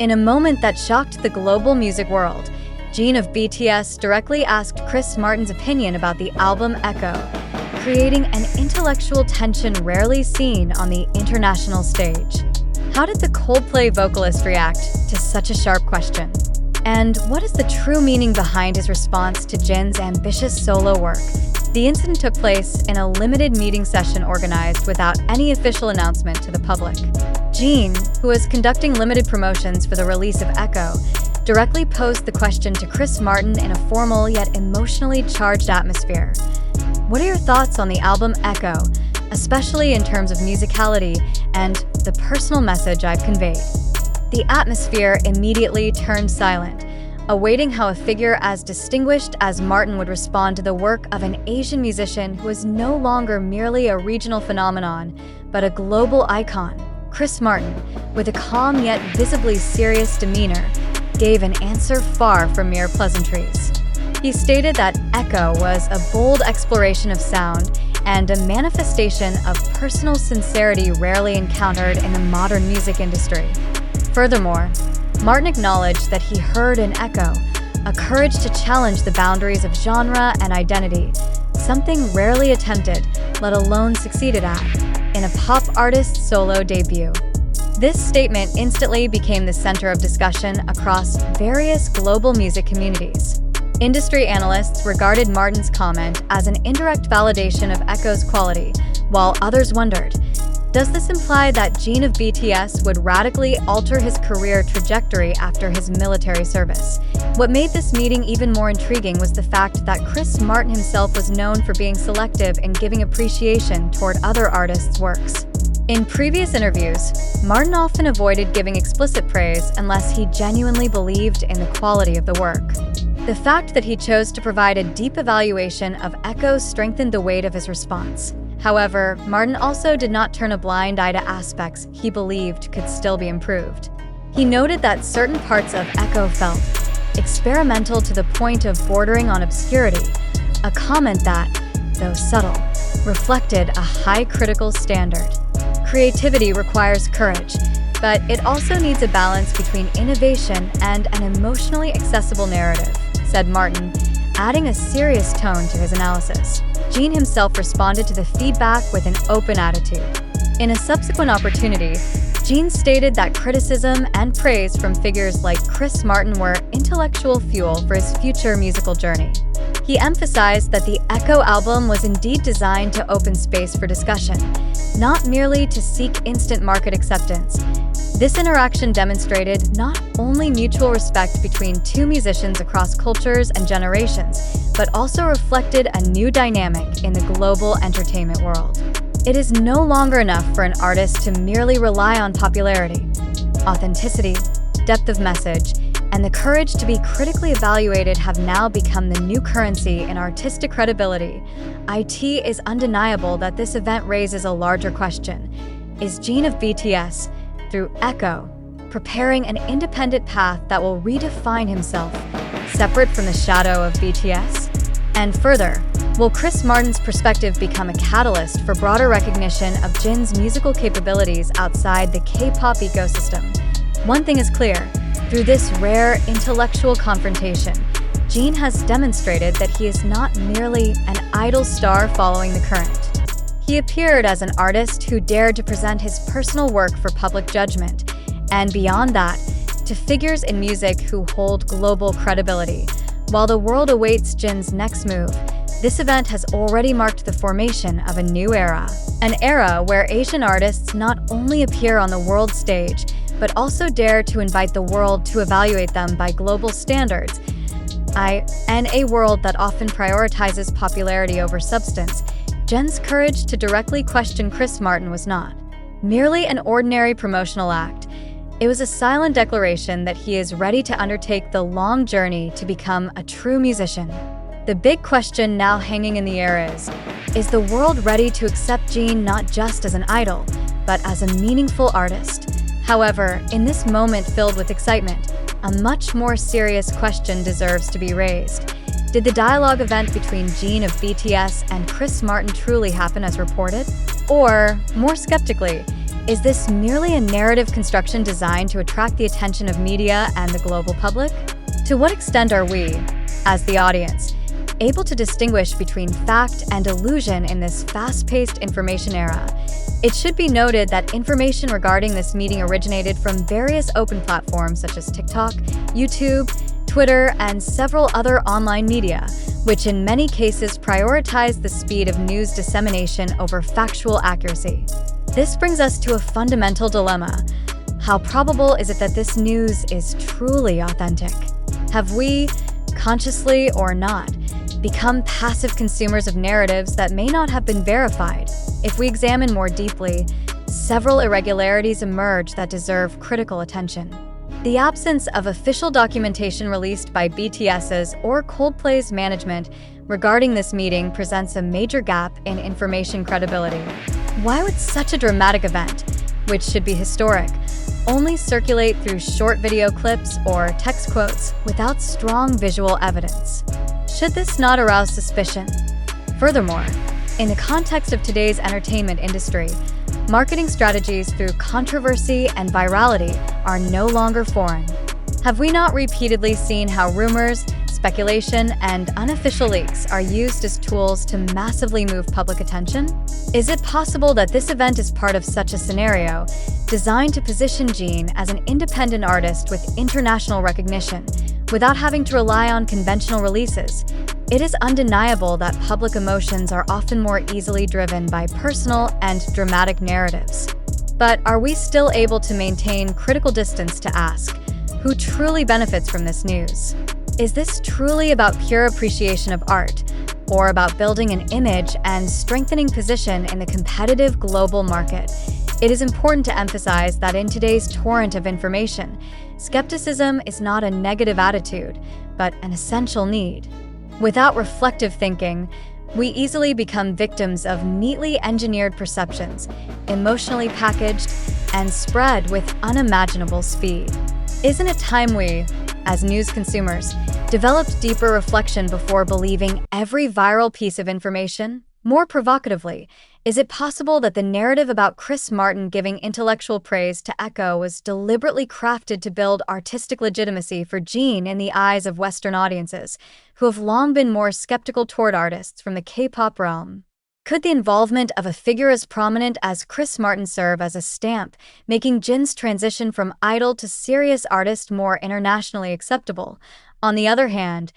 In a moment that shocked the global music world, Jin of BTS directly asked Chris Martin's opinion about the album Echo, creating an intellectual tension rarely seen on the international stage. How did the Coldplay vocalist react to such a sharp question? And what is the true meaning behind his response to Jin's ambitious solo work? The incident took place in a limited meeting session organized without any official announcement to the public. Jin, who was conducting limited promotions for the release of Echo, directly posed the question to Chris Martin in a formal yet emotionally charged atmosphere. What are your thoughts on the album Echo, especially in terms of musicality and the personal message I've conveyed? The atmosphere immediately turned silent, awaiting how a figure as distinguished as Martin would respond to the work of an Asian musician who is no longer merely a regional phenomenon, but a global icon. Chris Martin, with a calm yet visibly serious demeanor, gave an answer far from mere pleasantries. He stated that Echo was a bold exploration of sound and a manifestation of personal sincerity rarely encountered in the modern music industry. Furthermore, Martin acknowledged that he heard in Echo a courage to challenge the boundaries of genre and identity, something rarely attempted, let alone succeeded at, in a pop artist's solo debut. This statement instantly became the center of discussion across various global music communities. Industry analysts regarded Martin's comment as an indirect validation of Echo's quality, while others wondered, does this imply that Jin of BTS would radically alter his career trajectory after his military service? What made this meeting even more intriguing was the fact that Chris Martin himself was known for being selective in giving appreciation toward other artists' works. In previous interviews, Martin often avoided giving explicit praise unless he genuinely believed in the quality of the work. The fact that he chose to provide a deep evaluation of Echo strengthened the weight of his response. However, Martin also did not turn a blind eye to aspects he believed could still be improved. He noted that certain parts of Echo felt experimental to the point of bordering on obscurity, a comment that, though subtle, reflected a high critical standard. Creativity requires courage, but it also needs a balance between innovation and an emotionally accessible narrative, said Martin, adding a serious tone to his analysis. Jin himself responded to the feedback with an open attitude. In a subsequent opportunity, Jin stated that criticism and praise from figures like Chris Martin were intellectual fuel for his future musical journey. He emphasized that the Echo album was indeed designed to open space for discussion, not merely to seek instant market acceptance. This interaction demonstrated not only mutual respect between two musicians across cultures and generations, but also reflected a new dynamic in the global entertainment world. It is no longer enough for an artist to merely rely on popularity. Authenticity, depth of message, and the courage to be critically evaluated have now become the new currency in artistic credibility. It is undeniable that this event raises a larger question. Is Jin of BTS, through Echo, preparing an independent path that will redefine himself, separate from the shadow of BTS? And further, will Chris Martin's perspective become a catalyst for broader recognition of Jin's musical capabilities outside the K-pop ecosystem? One thing is clear, through this rare intellectual confrontation, Jin has demonstrated that he is not merely an idle star following the current. He appeared as an artist who dared to present his personal work for public judgment, and beyond that, to figures in music who hold global credibility. While the world awaits Jin's next move, this event has already marked the formation of a new era. An era where Asian artists not only appear on the world stage, but also dare to invite the world to evaluate them by global standards. In a world that often prioritizes popularity over substance, Jin's courage to directly question Chris Martin was not merely an ordinary promotional act. It was a silent declaration that he is ready to undertake the long journey to become a true musician. The big question now hanging in the air is the world ready to accept Jin not just as an idol, but as a meaningful artist? However, in this moment filled with excitement, a much more serious question deserves to be raised. Did the dialogue event between Jin of BTS and Chris Martin truly happen as reported? Or, more skeptically, Is this merely a narrative construction designed to attract the attention of media and the global public? To what extent are we, as the audience, able to distinguish between fact and illusion in this fast-paced information era? It should be noted that information regarding this meeting originated from various open platforms such as TikTok, YouTube, Twitter, and several other online media, which in many cases prioritize the speed of news dissemination over factual accuracy. This brings us to a fundamental dilemma. How probable is it that this news is truly authentic? Have we, consciously or not, become passive consumers of narratives that may not have been verified? If we examine more deeply, several irregularities emerge that deserve critical attention. The absence of official documentation released by BTS's or Coldplay's management regarding this meeting presents a major gap in information credibility. Why would such a dramatic event, which should be historic, only circulate through short video clips or text quotes without strong visual evidence? Should this not arouse suspicion? Furthermore, in the context of today's entertainment industry, marketing strategies through controversy and virality are no longer foreign. Have we not repeatedly seen how rumors, speculation, and unofficial leaks are used as tools to massively move public attention? Is it possible that this event is part of such a scenario, designed to position Jin as an independent artist with international recognition, without having to rely on conventional releases? It is undeniable that public emotions are often more easily driven by personal and dramatic narratives. But are we still able to maintain critical distance to ask, who truly benefits from this news? Is this truly about pure appreciation of art, or about building an image and strengthening position in the competitive global market? It is important to emphasize that in today's torrent of information, skepticism is not a negative attitude, but an essential need. Without reflective thinking, we easily become victims of neatly engineered perceptions, emotionally packaged, and spread with unimaginable speed. Isn't it time we, as news consumers, developed deeper reflection before believing every viral piece of information? More provocatively, is it possible that the narrative about Chris Martin giving intellectual praise to Echo was deliberately crafted to build artistic legitimacy for Jin in the eyes of Western audiences, who have long been more skeptical toward artists from the K-pop realm? Could the involvement of a figure as prominent as Chris Martin serve as a stamp, making Jin's transition from idol to serious artist more internationally acceptable? On the other hand,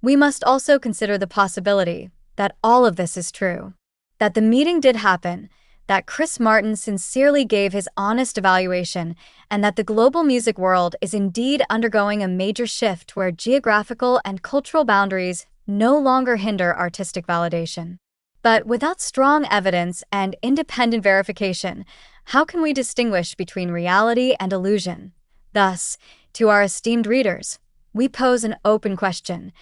we must also consider the possibility that all of this is true. That the meeting did happen, that Chris Martin sincerely gave his honest evaluation, and that the global music world is indeed undergoing a major shift where geographical and cultural boundaries no longer hinder artistic validation. But without strong evidence and independent verification, how can we distinguish between reality and illusion? Thus, to our esteemed readers, we pose an open question.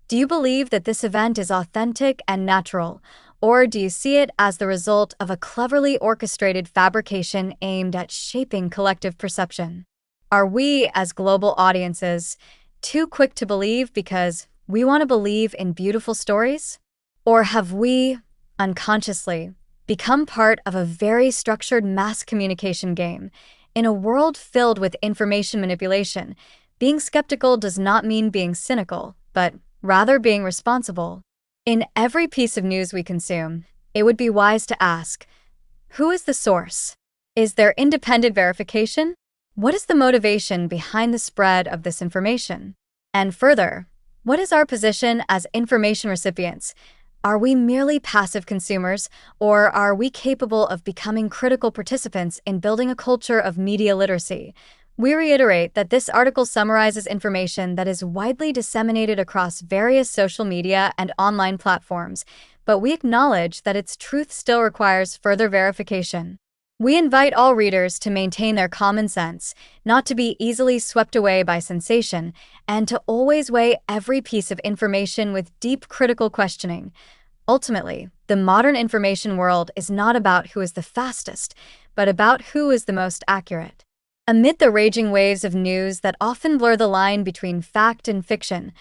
Do you believe that this event is authentic and natural, or do you see it as the result of a cleverly orchestrated fabrication aimed at shaping collective perception? Are we, as global audiences, too quick to believe because we want to believe in beautiful stories? Or have we, unconsciously, become part of a very structured mass communication game? In a world filled with information manipulation, being skeptical does not mean being cynical, but rather being responsible. In every piece of news we consume, it would be wise to ask, who is the source? Is there independent verification? What is the motivation behind the spread of this information? And further, what is our position as information recipients? Are we merely passive consumers, or are we capable of becoming critical participants in building a culture of media literacy? We reiterate that this article summarizes information that is widely disseminated across various social media and online platforms, but we acknowledge that its truth still requires further verification. We invite all readers to maintain their common sense, not to be easily swept away by sensation, and to always weigh every piece of information with deep critical questioning. Ultimately, the modern information world is not about who is the fastest, but about who is the most accurate. Amid the raging waves of news that often blur the line between fact and fiction,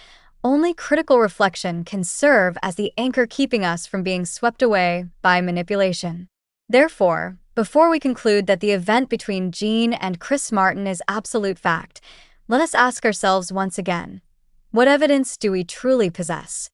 only critical reflection can serve as the anchor keeping us from being swept away by manipulation. Therefore, Before we conclude that the event between Jin and Chris Martin is absolute fact, let us ask ourselves once again, what evidence do we truly possess?